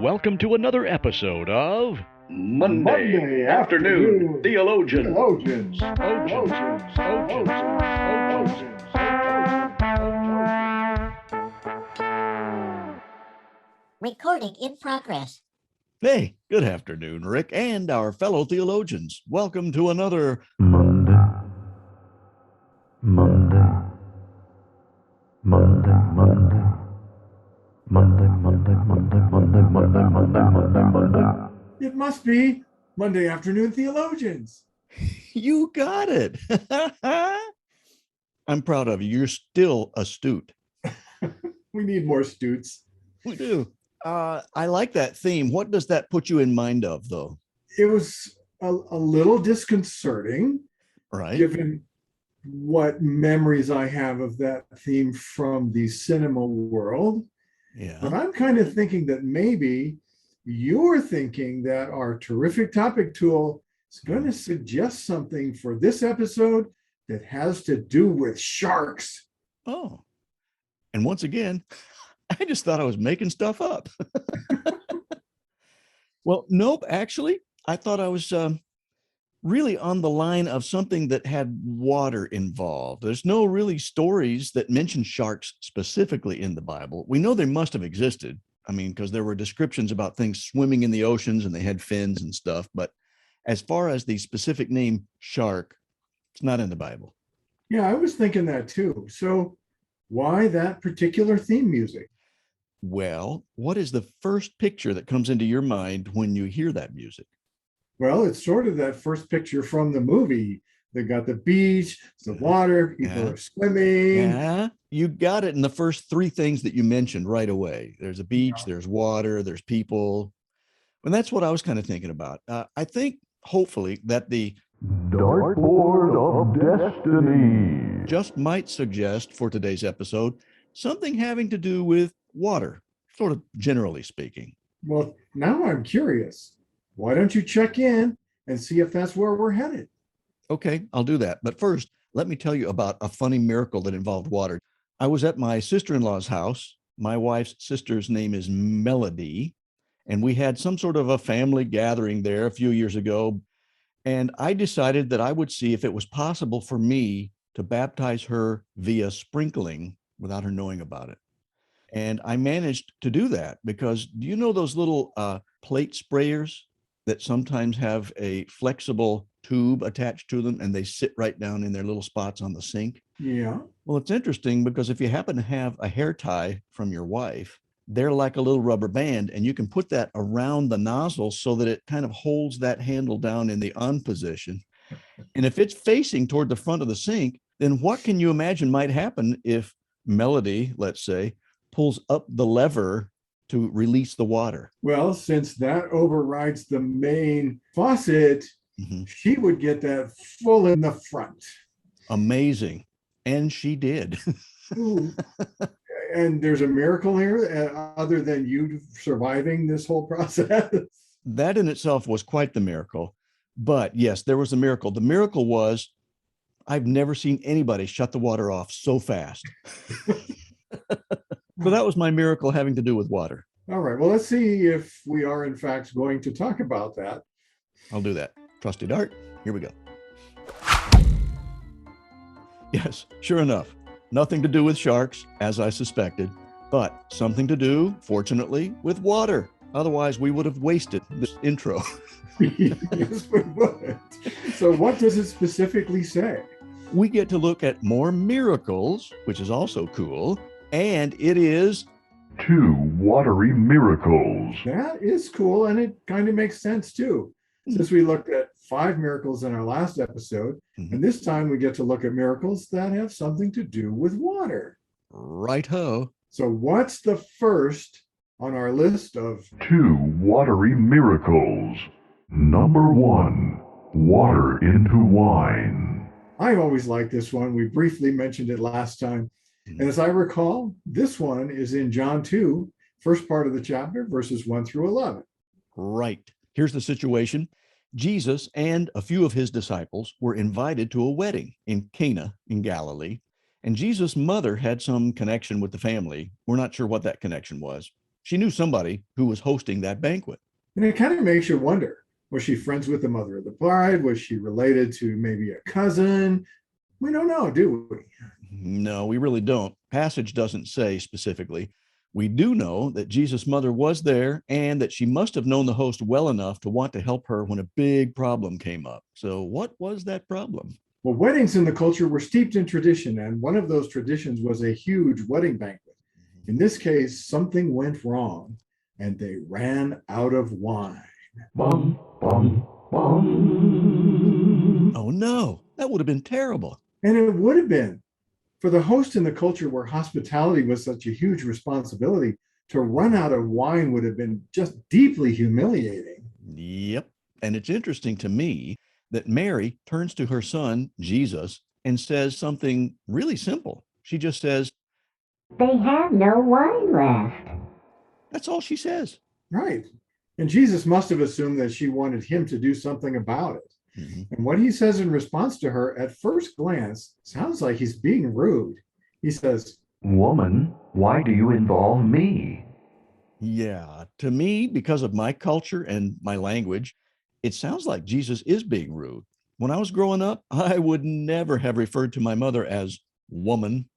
Welcome to another episode of Monday Afternoon Theologians. Recording in progress. Hey, good afternoon, Rick, and our fellow theologians. Welcome to another Monday. It must be Monday Afternoon Theologians. You got it. I'm proud of you. You're still astute. We need more stoots. We do. I like that theme. What does that put you in mind of, though? It was a little disconcerting, Right? given what memories I have of that theme from the cinema world. Yeah. But I'm kind of thinking that maybe you're thinking that our terrific topic tool is going to suggest something for this episode that has to do with sharks. Oh. And once again, I just thought I was making stuff up. Well, nope. Actually, I thought I was really on the line of something that had water involved. There's no really stories that mention sharks specifically in the Bible. We know they must have existed. I mean, because there were descriptions about things swimming in the oceans and they had fins and stuff. But as far as the specific name shark, it's not in the Bible. Yeah, I was thinking that too. So why that particular theme music? Well, what is the first picture that comes into your mind when you hear that music? Well, it's sort of that first picture from the movie. They got the beach, the water, people are swimming. Yeah, you got it in the first three things that you mentioned right away. There's a beach, there's water, there's people. And that's what I was kind of thinking about. I think, hopefully, that the Dartboard of Destiny just might suggest for today's episode something having to do with water, sort of generally speaking. Well, now I'm curious. Why don't you check in and see if that's where we're headed? Okay, I'll do that. But first, let me tell you about a funny miracle that involved water. I was at my sister-in-law's house. My wife's sister's name is Melody, and we had some sort of a family gathering there a few years ago. And I decided that I would see if it was possible for me to baptize her via sprinkling without her knowing about it. And I managed to do that because do you know those little plate sprayers that sometimes have a flexible tube attached to them and they sit right down in their little spots on the sink? Yeah. Well, it's interesting because if you happen to have a hair tie from your wife, they're like a little rubber band and you can put that around the nozzle so that it kind of holds that handle down in the on position. And if it's facing toward the front of the sink, then what can you imagine might happen if Melody, let's say, pulls up the lever to release the water? Well, since that overrides the main faucet, she would get that full in the front. Amazing. And she did. Ooh. And there's a miracle here other than you surviving this whole process. That in itself was quite the miracle. But yes, there was a miracle. The miracle was I've never seen anybody shut the water off so fast. So that was my miracle having to do with water. All right. Well, let's see if we are, in fact, going to talk about that. I'll do that. Trusty dart. Here we go. Yes, sure enough. Nothing to do with sharks, as I suspected, but something to do, fortunately, with water. Otherwise, we would have wasted this intro. Yes, we would. So what does it specifically say? We get to look at more miracles, which is also cool. And it is 2 watery miracles. That is cool. And it kind of makes sense too. Since we looked at 5 miracles in our last episode, and this time we get to look at miracles that have something to do with water. Right-ho. So what's the first on our list of 2 watery miracles? Number 1, water into wine. I always like this one. We briefly mentioned it last time. And as I recall, this one is in John 2, first part of the chapter, verses 1 through 11. Right. Here's the situation. Jesus and a few of his disciples were invited to a wedding in Cana in Galilee, And Jesus' mother had some connection with the family. We're not sure what that connection was. She knew somebody who was hosting that banquet. And it kind of makes you wonder, was she friends with the mother of the bride? Was she related to maybe a cousin? We don't know, do we? No, we really don't. Passage doesn't say specifically. We do know that Jesus' mother was there and that she must have known the host well enough to want to help her when a big problem came up. So what was that problem? Well, weddings in the culture were steeped in tradition, and one of those traditions was a huge wedding banquet. In this case, something went wrong, and they ran out of wine. Bum, bum, bum. Oh no, that would have been terrible. And it would have been. For the host in the culture where hospitality was such a huge responsibility, to run out of wine would have been just deeply humiliating. Yep. And it's interesting to me that Mary turns to her son, Jesus, and says something really simple. She just says, They have no wine left. that's all she says. Right. And Jesus must have assumed that she wanted him to do something about it. And what he says in response to her at first glance sounds like he's being rude. He says, Woman, why do you involve me? Yeah, to me, because of my culture and my language, it sounds like Jesus is being rude. When I was growing up, I would never have referred to my mother as woman.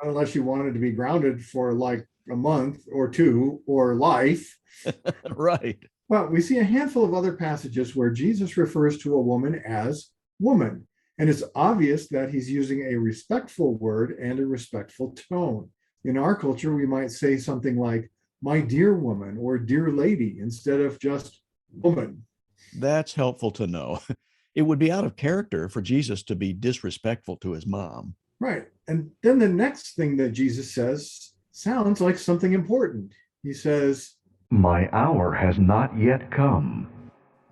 unless you wanted to be grounded for like a month or two or life. Right. Well, we see a handful of other passages where Jesus refers to a woman as woman. And it's obvious that he's using a respectful word and a respectful tone. In our culture, we might say something like, my dear woman or dear lady, instead of just woman. That's helpful to know. It would be out of character for Jesus to be disrespectful to his mom. Right. And then the next thing that Jesus says sounds like something important. He says, My hour has not yet come.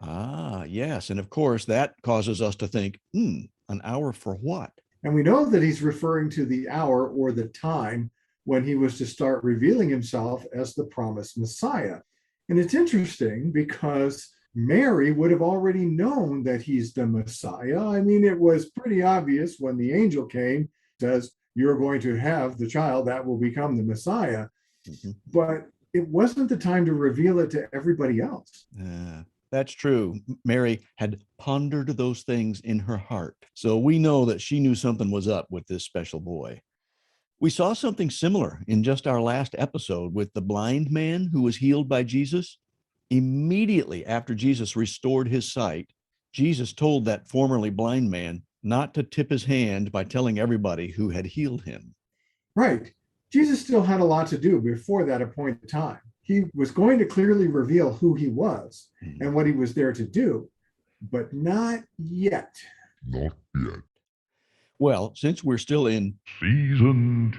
Ah, yes. And of course, that causes us to think, an hour for what? and we know that he's referring to the hour or the time when he was to start revealing himself as the promised Messiah. And it's interesting because Mary would have already known that he's the Messiah. I mean, it was pretty obvious when the angel came, says, you're going to have the child that will become the Messiah. Mm-hmm. But it wasn't the time to reveal it to everybody else. That's true. Mary had pondered those things in her heart. So we know that she knew something was up with this special boy. We saw something similar in just our last episode with the blind man who was healed by Jesus. Immediately after Jesus restored his sight, Jesus told that formerly blind man not to tip his hand by telling everybody who had healed him. Right. Jesus still had a lot to do before that appointed time. He was going to clearly reveal who he was and what he was there to do, but not yet. Not yet. Well, since we're still in Season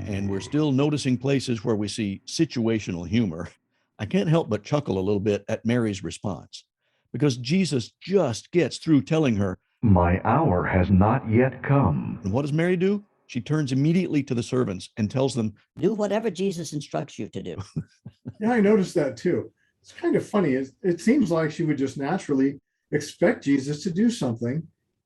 2. and we're still noticing places where we see situational humor, I can't help but chuckle a little bit at Mary's response, because Jesus just gets through telling her, My hour has not yet come. and what does Mary do? She turns immediately to the servants and tells them, do whatever Jesus instructs you to do. Yeah, I noticed that too. It's kind of funny. It seems like she would just naturally expect Jesus to do something.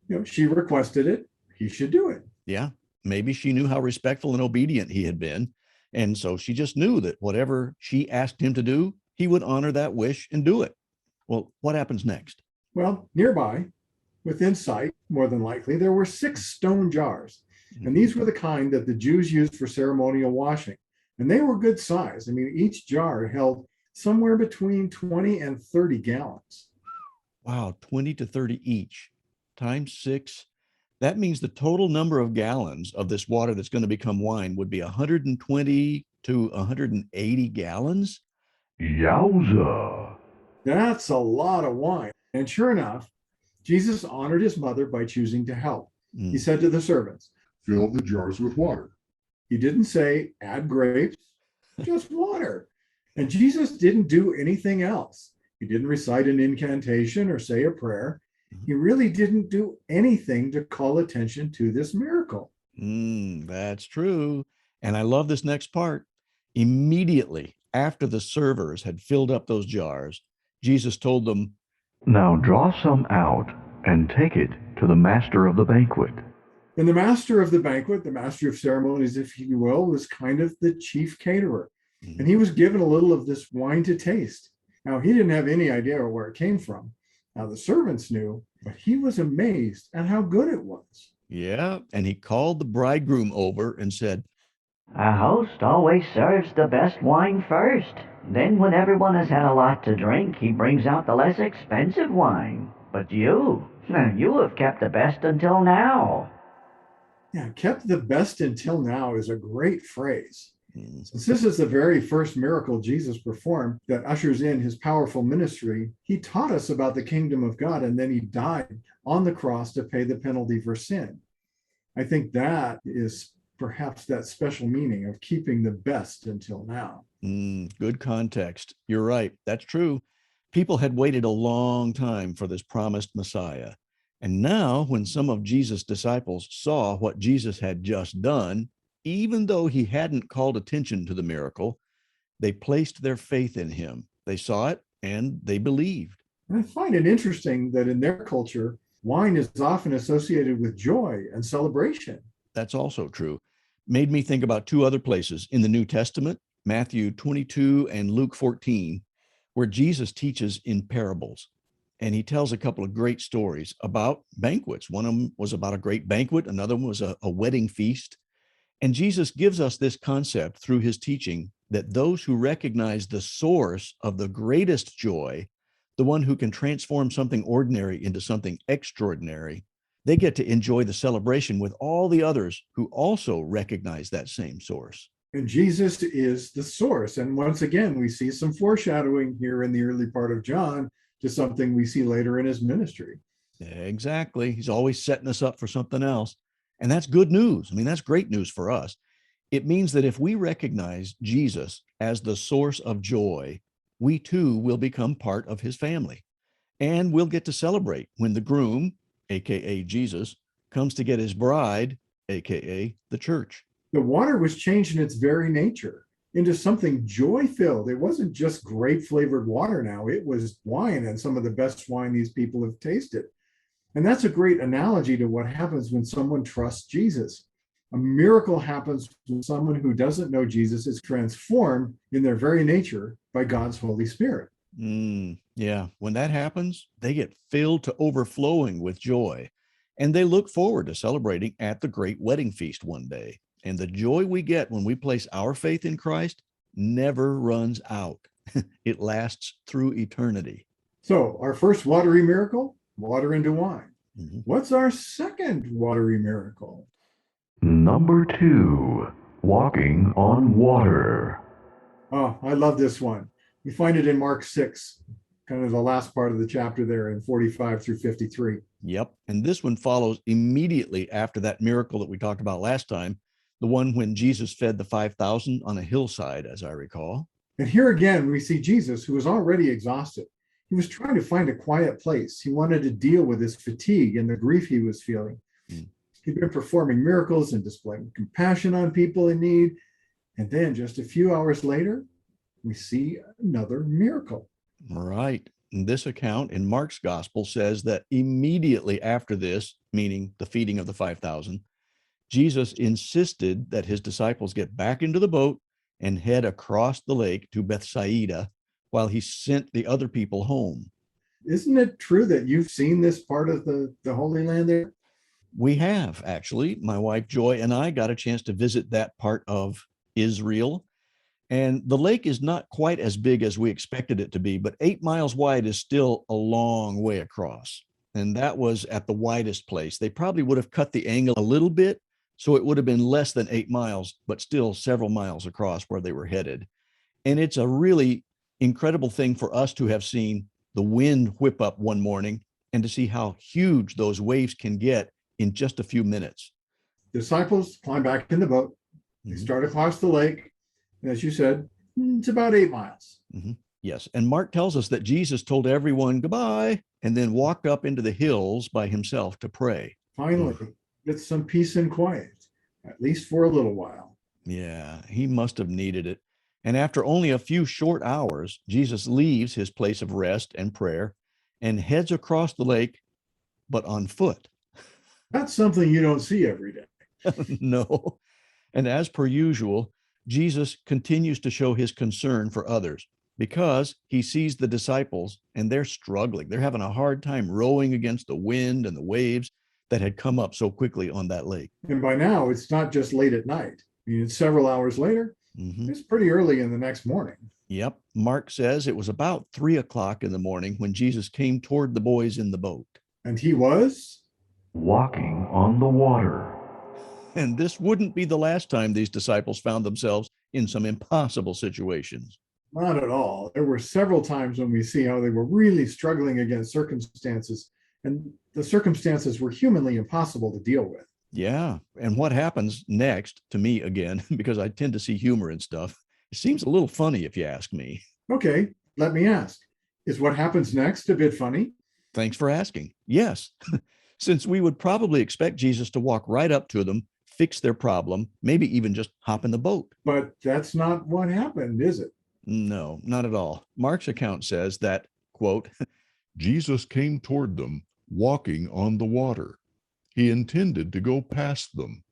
You know, she requested it. He should do it. yeah, maybe she knew how respectful and obedient he had been. And so she just knew that whatever she asked him to do, he would honor that wish and do it. Well, what happens next? Well, nearby, within sight, more than likely, there were 6 stone jars. And these were the kind that the Jews used for ceremonial washing. And they were good size. I mean, each jar held somewhere between 20 and 30 gallons. Wow, 20 to 30 each, times 6. That means the total number of gallons of this water that's going to become wine would be 120 to 180 gallons. Yowza. That's a lot of wine. And sure enough, Jesus honored his mother by choosing to help. He said to the servants, Fill the jars with water. he didn't say add grapes, just water. And Jesus didn't do anything else. He didn't recite an incantation or say a prayer. He really didn't do anything to call attention to this miracle. That's true. And I love this next part. Immediately after the servers had filled up those jars, Jesus told them, Now draw some out and take it to the master of the banquet. And the master of the banquet, the master of ceremonies, if you will, was kind of the chief caterer. And he was given a little of this wine to taste. Now, he didn't have any idea where it came from. Now, the servants knew, but he was amazed at how good it was. Yeah, and he called the bridegroom over and said, A host always serves the best wine first. Then, when everyone has had a lot to drink, he brings out the less expensive wine. But you have kept the best until now. Yeah, kept the best until now is a great phrase. Since this is the very first miracle Jesus performed that ushers in his powerful ministry, he taught us about the kingdom of God, and then he died on the cross to pay the penalty for sin. I think that is perhaps that special meaning of keeping the best until now. Good context. You're right. That's true. People had waited a long time for this promised Messiah. And now, when some of Jesus' disciples saw what Jesus had just done, even though he hadn't called attention to the miracle, they placed their faith in him. They saw it and they believed. And I find it interesting that in their culture, wine is often associated with joy and celebration. That's also true. Made me think about two other places in the New Testament, Matthew 22 and Luke 14, where Jesus teaches in parables. And he tells a couple of great stories about banquets. One of them was about a great banquet. Another one was a wedding feast. And Jesus gives us this concept through his teaching that those who recognize the source of the greatest joy, the one who can transform something ordinary into something extraordinary, they get to enjoy the celebration with all the others who also recognize that same source. And Jesus is the source. And once again, we see some foreshadowing here in the early part of John to something we see later in his ministry. Exactly. He's always setting us up for something else. And that's good news. I mean, that's great news for us. It means that if we recognize Jesus as the source of joy, we too will become part of his family. And we'll get to celebrate when the groom, aka Jesus, comes to get his bride, aka the church. The water was changed in its very nature into something joy-filled. It wasn't just grape-flavored water now. It was wine, and some of the best wine these people have tasted. And that's a great analogy to what happens when someone trusts Jesus. A miracle happens when someone who doesn't know Jesus is transformed in their very nature by God's Holy Spirit. Yeah, when that happens, they get filled to overflowing with joy, and they look forward to celebrating at the great wedding feast one day. And the joy we get when we place our faith in Christ never runs out. It lasts through eternity. So our first watery miracle, water into wine. Mm-hmm. What's our second watery miracle? Number 2, walking on water. Oh, I love this one. We find it in Mark 6, kind of the last part of the chapter there in 45 through 53. Yep. And this one follows immediately after that miracle that we talked about last time, the one when Jesus fed the 5,000 on a hillside, as I recall. And here again, we see Jesus, who was already exhausted. He was trying to find a quiet place. He wanted to deal with his fatigue and the grief he was feeling. He'd been performing miracles and displaying compassion on people in need. And then just a few hours later, we see another miracle. Right. And this account in Mark's gospel says that immediately after this, meaning the feeding of the 5,000, Jesus insisted that his disciples get back into the boat and head across the lake to Bethsaida while he sent the other people home. Isn't it true that you've seen this part of the Holy Land there? We have, actually. My wife Joy and I got a chance to visit that part of Israel. And the lake is not quite as big as we expected it to be, but 8 miles wide is still a long way across. And that was at the widest place. They probably would have cut the angle a little bit, so it would have been less than 8 miles, but still several miles across where they were headed. And it's a really incredible thing for us to have seen the wind whip up one morning and to see how huge those waves can get in just a few minutes. Disciples climb back in the boat. They start across the lake. And as you said, it's about 8 miles. Yes. And Mark tells us that Jesus told everyone goodbye and then walked up into the hills by himself to pray. Finally, get some peace and quiet, at least for a little while. Yeah, he must have needed it. And after only a few short hours, Jesus leaves his place of rest and prayer and heads across the lake, but on foot. That's something you don't see every day. No. And as per usual, Jesus continues to show his concern for others because he sees the disciples and they're struggling. They're having a hard time rowing against the wind and the waves that had come up so quickly on that lake. And by now, it's not just late at night. I mean, it's several hours later. Mm-hmm. It's pretty early in the next morning. Yep. Mark says it was about 3:00 in the morning when Jesus came toward the boys in the boat. And he was walking on the water. And this wouldn't be the last time these disciples found themselves in some impossible situations. not at all. There were several times when we see how they were really struggling against circumstances, and the circumstances were humanly impossible to deal with. Yeah. And what happens next to me again, because I tend to see humor and stuff, it seems a little funny if you ask me. Okay, let me ask. Is what happens next a bit funny? Thanks for asking. Yes. Since we would probably expect Jesus to walk right up to them, fix their problem, maybe even just hop in the boat. But that's not what happened, is it? No, not at all. Mark's account says that, quote, Jesus came toward them, walking on the water. He intended to go past them.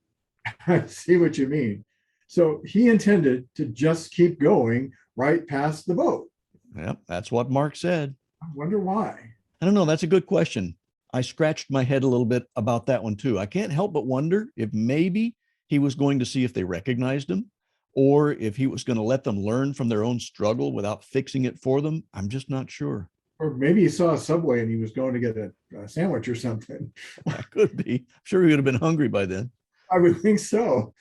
I see what you mean. So he intended to just keep going right past the boat. Yep, that's what Mark said. I wonder why. I don't know. That's a good question. I scratched my head a little bit about that one too. I can't help but wonder if maybe he was going to see if they recognized him, or if he was going to let them learn from their own struggle without fixing it for them. I'm just not sure. Or maybe he saw a Subway and he was going to get a sandwich or something. That could be. I'm sure he would have been hungry by then. I would think so.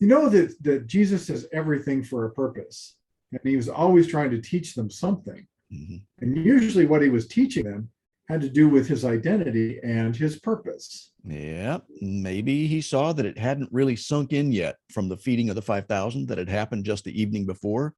You know that Jesus has everything for a purpose. And he was always trying to teach them something. Mm-hmm. And usually what he was teaching them had to do with his identity and his purpose. Yeah, maybe he saw that it hadn't really sunk in yet from the feeding of the 5,000 that had happened just the evening before.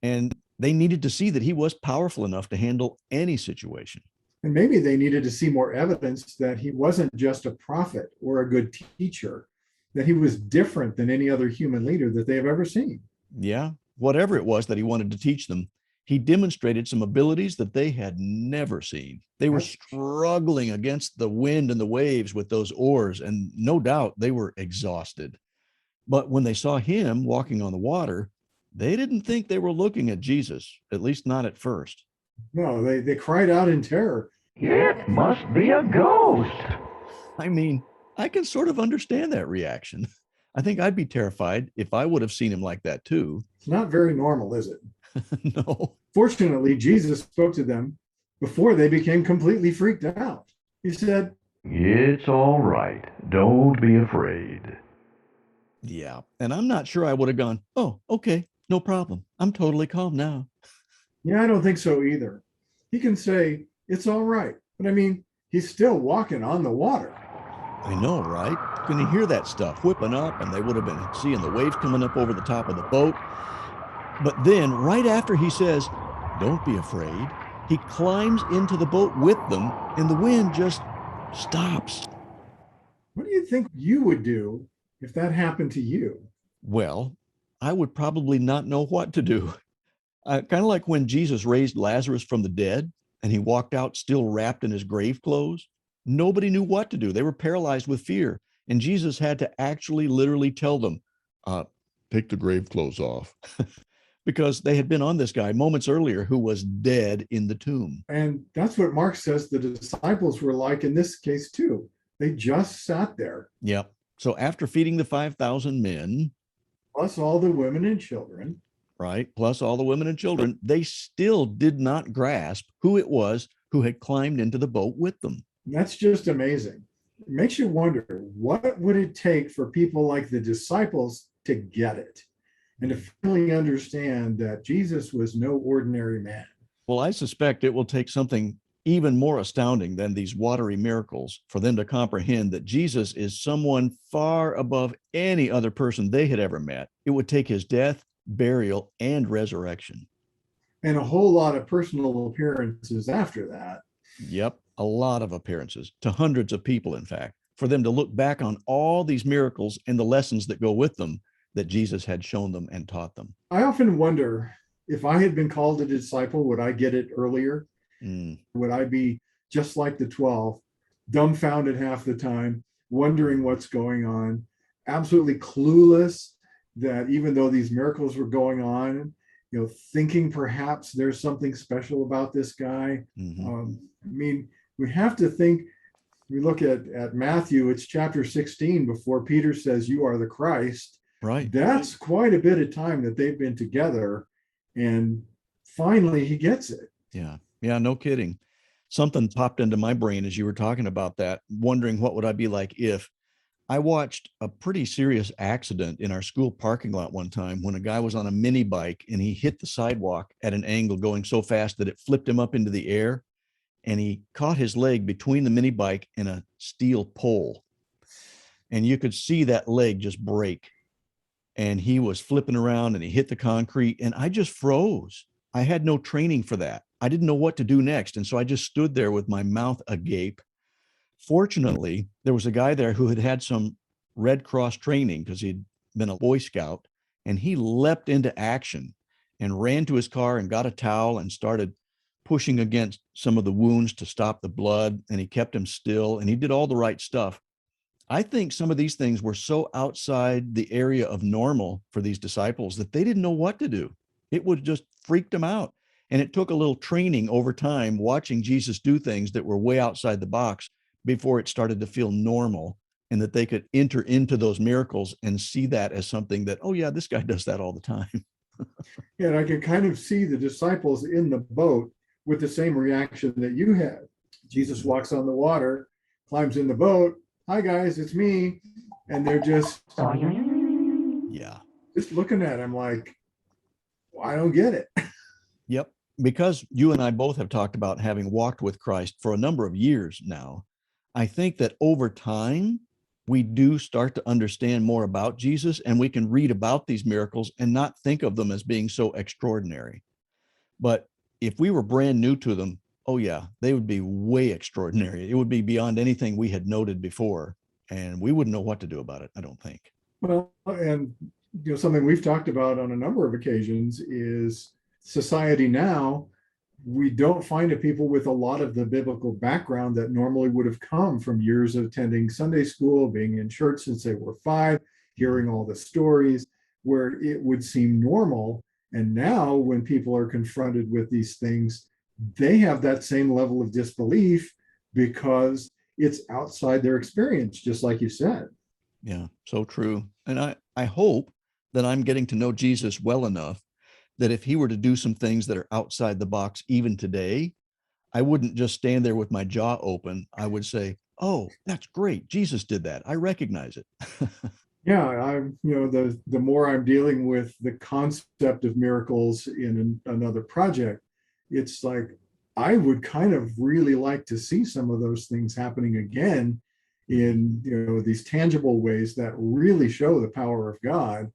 And they needed to see that he was powerful enough to handle any situation. And maybe they needed to see more evidence that he wasn't just a prophet or a good teacher, that he was different than any other human leader that they have ever seen. Yeah, whatever it was that he wanted to teach them, he demonstrated some abilities that they had never seen. They were struggling against the wind and the waves with those oars, and no doubt they were exhausted. But when they saw him walking on the water, they didn't think they were looking at Jesus, at least not at first. No, they cried out in terror. It must be a ghost. I mean, I can sort of understand that reaction. I think I'd be terrified if I would have seen him like that too. It's not very normal, is it? No. Fortunately, Jesus spoke to them before they became completely freaked out. He said, It's all right. Don't be afraid. Yeah. And I'm not sure I would have gone, oh, okay, no problem. I'm totally calm now. yeah, I don't think so either. He can say, it's all right. But I mean, he's still walking on the water. I know, right? Can you hear that stuff whipping up? And they would have been seeing the waves coming up over the top of the boat. But then right after he says, don't be afraid, he climbs into the boat with them and the wind just stops. What do you think you would do if that happened to you? Well, I would probably not know what to do. Kind of like when Jesus raised Lazarus from the dead and he walked out still wrapped in his grave clothes. Nobody knew what to do. They were paralyzed with fear. And Jesus had to actually literally tell them, Take the grave clothes off. because they had been on this guy moments earlier who was dead in the tomb. And that's what Mark says the disciples were like in this case too. They just sat there. Yep. So after feeding the 5,000 men, Plus all the women and children. right, plus all the women and children, they still did not grasp who it was who had climbed into the boat with them. That's just amazing. It makes you wonder, what would it take for people like the disciples to get it and to finally understand that Jesus was no ordinary man? Well, I suspect it will take something even more astounding than these watery miracles for them to comprehend that Jesus is someone far above any other person they had ever met. It would take his death, burial, and resurrection. And a whole lot of personal appearances after that. Yep, a lot of appearances to hundreds of people, in fact, for them to look back on all these miracles and the lessons that go with them that Jesus had shown them and taught them. I often wonder, if I had been called a disciple, would I get it earlier? Would I be just like the 12, dumbfounded half the time, wondering what's going on, absolutely clueless that even though these miracles were going on, thinking perhaps there's something special about this guy. I mean, we have to think, we look at Matthew, it's chapter 16 before Peter says, "You are the Christ." Right. That's quite a bit of time that they've been together. And finally, he gets it. Yeah. Yeah, no kidding. Something popped into my brain as you were talking about that, wondering what would I be like if I watched a pretty serious accident in our school parking lot one time when a guy was on a mini bike and he hit the sidewalk at an angle going so fast that it flipped him up into the air, and he caught his leg between the mini bike and a steel pole. And you could see that leg just break. And he was flipping around and he hit the concrete, and I just froze. I had no training for that. I didn't know what to do next. And so I just stood there with my mouth agape. Fortunately, there was a guy there who had had some Red Cross training because he'd been a Boy Scout, and he leapt into action and ran to his car and got a towel and started pushing against some of the wounds to stop the blood. And he kept him still, and he did all the right stuff. I think some of these things were so outside the area of normal for these disciples that they didn't know what to do. It would just freak them out. And it took a little training over time, watching Jesus do things that were way outside the box before it started to feel normal, and that they could enter into those miracles and see that as something that, oh yeah, this guy does that all the time. Yeah, and I can kind of see the disciples in the boat with the same reaction that you had. Jesus walks on the water, climbs in the boat. "Hi guys, it's me." And they're just looking at him like, well, I don't get it. Yep. Because you and I both have talked about having walked with Christ for a number of years now, I think that over time, we do start to understand more about Jesus, and we can read about these miracles and not think of them as being so extraordinary. But if we were brand new to them, oh yeah, they would be way extraordinary. It would be beyond anything we had noted before, and we wouldn't know what to do about it, I don't think. Well, and something we've talked about on a number of occasions is society now. We don't find people with a lot of the biblical background that normally would have come from years of attending Sunday school, being in church since they were 5, hearing all the stories, where it would seem normal. And now when people are confronted with these things, they have that same level of disbelief because it's outside their experience, just like you said. Yeah, so true. And I hope that I'm getting to know Jesus well enough that if he were to do some things that are outside the box even today, I wouldn't just stand there with my jaw open. I would say, oh, that's great. Jesus did that. I recognize it. Yeah, I'm, the more I'm dealing with the concept of miracles in another project, it's like I would kind of really like to see some of those things happening again in these tangible ways that really show the power of God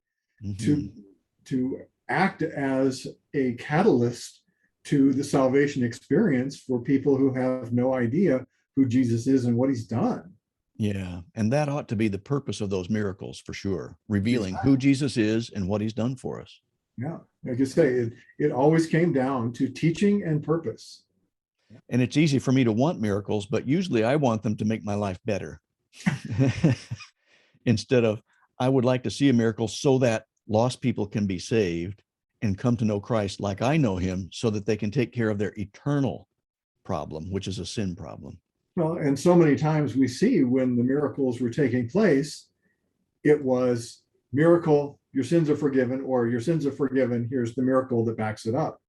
to act as a catalyst to the salvation experience for people who have no idea who Jesus is and what he's done. Yeah, and that ought to be the purpose of those miracles for sure, revealing who Jesus is and what he's done for us. Yeah, like you say, it always came down to teaching and purpose. And it's easy for me to want miracles, but usually I want them to make my life better. Instead of, I would like to see a miracle so that lost people can be saved and come to know Christ like I know him, so that they can take care of their eternal problem, which is a sin problem. Well, and so many times we see when the miracles were taking place, it was miracle, your sins are forgiven, or your sins are forgiven, here's the miracle that backs it up.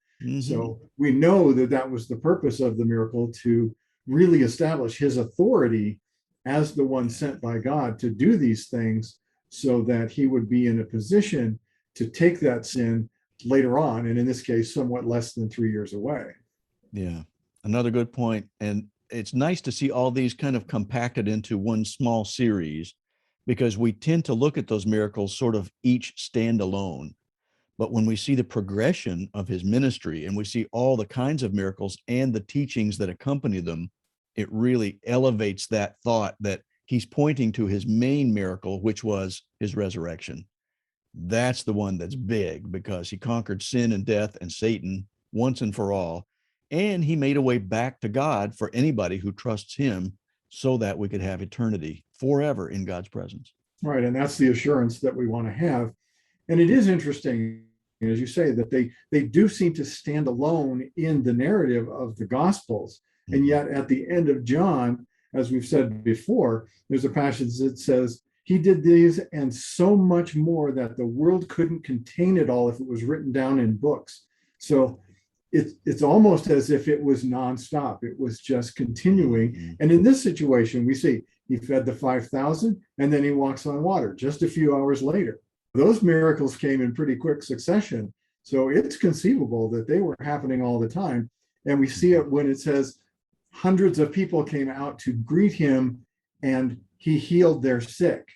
So we know that that was the purpose of the miracle, to really establish his authority as the one sent by God to do these things, so that he would be in a position to take that sin later on, and in this case, somewhat less than 3 years away. Yeah, another good point. And it's nice to see all these kind of compacted into one small series, because we tend to look at those miracles sort of each standalone. But when we see the progression of his ministry and we see all the kinds of miracles and the teachings that accompany them, it really elevates that thought that he's pointing to his main miracle, which was his resurrection. That's the one that's big, because he conquered sin and death and Satan once and for all. And he made a way back to God for anybody who trusts him so that we could have eternity forever in God's presence. Right. And that's the assurance that we want to have. And it is interesting, as you say, that they do seem to stand alone in the narrative of the Gospels. And yet at the end of John, as we've said before, there's a passage that says, he did these and so much more that the world couldn't contain it all if it was written down in books. So it's almost as if it was nonstop. It was just continuing. And in this situation, we see he fed the 5,000 and then he walks on water just a few hours later. Those miracles came in pretty quick succession. So it's conceivable that they were happening all the time. And we see it when it says hundreds of people came out to greet him and he healed their sick,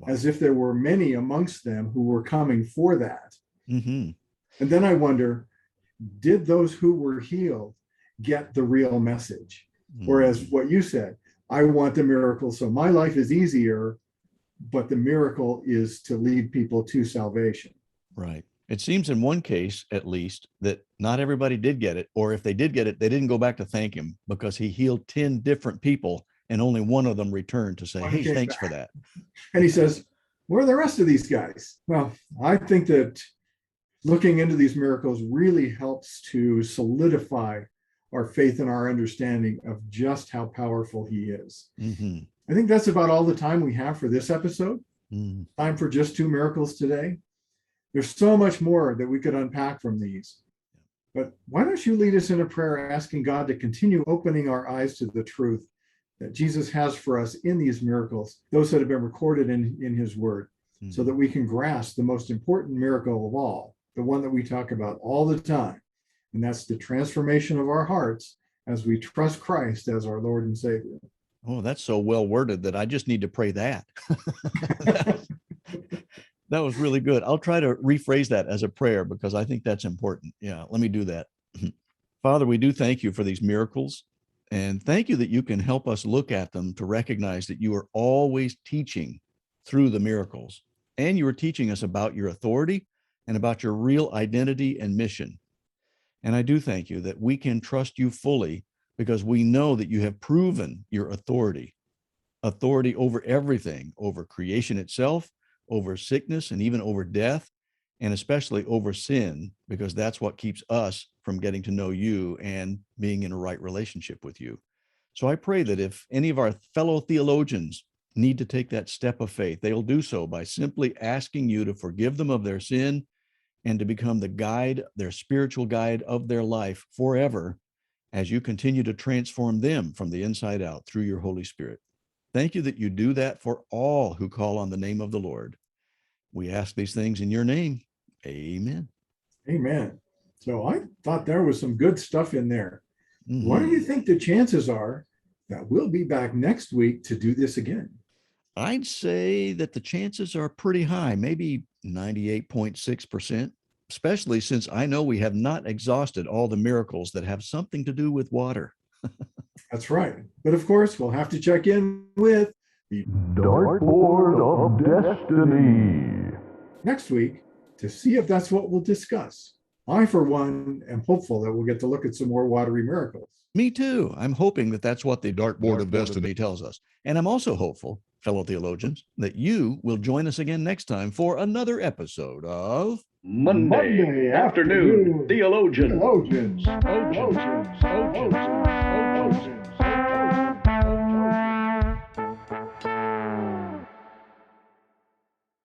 as if there were many amongst them who were coming for that. And then I wonder, did those who were healed get the real message? Whereas what you said, I want the miracle so my life is easier, but the miracle is to lead people to salvation. Right. It seems in one case, at least, that not everybody did get it, or if they did get it, they didn't go back to thank him because he healed 10 different people and only one of them returned to say, hey, thanks for that. And he says, where are the rest of these guys? Well, I think that looking into these miracles really helps to solidify our faith and our understanding of just how powerful he is. I think that's about all the time we have for this episode. Time for just 2 miracles today. There's so much more that we could unpack from these. But why don't you lead us in a prayer asking God to continue opening our eyes to the truth that Jesus has for us in these miracles, those that have been recorded in his word, so that we can grasp the most important miracle of all, the one that we talk about all the time. And that's the transformation of our hearts as we trust Christ as our Lord and Savior. Oh, that's so well worded that I just need to pray that. That was really good. I'll try to rephrase that as a prayer because I think that's important. Yeah, let me do that. Father, we do thank you for these miracles. And thank you that you can help us look at them to recognize that you are always teaching through the miracles. And you are teaching us about your authority and about your real identity and mission. And I do thank you that we can trust you fully because we know that you have proven your authority over everything, over creation itself, over sickness, and even over death, and especially over sin, because that's what keeps us from getting to know you and being in a right relationship with you. So I pray that if any of our fellow theologians need to take that step of faith, they'll do so by simply asking you to forgive them of their sin and to become the guide, their spiritual guide of their life forever, as you continue to transform them from the inside out through your Holy Spirit. Thank you that you do that for all who call on the name of the Lord. We ask these things in your name. Amen. Amen. So I thought there was some good stuff in there. What do you think the chances are that we'll be back next week to do this again? I'd say that the chances are pretty high, maybe 98.6%, especially since I know we have not exhausted all the miracles that have something to do with water. That's right. But of course, we'll have to check in with the Dartboard of Destiny next week to see if that's what we'll discuss. I, for one, am hopeful that we'll get to look at some more watery miracles. Me too. I'm hoping that that's what the Dartboard of Destiny tells us. And I'm also hopeful, fellow theologians, that you will join us again next time for another episode of Monday Afternoon Theologians. Theologians.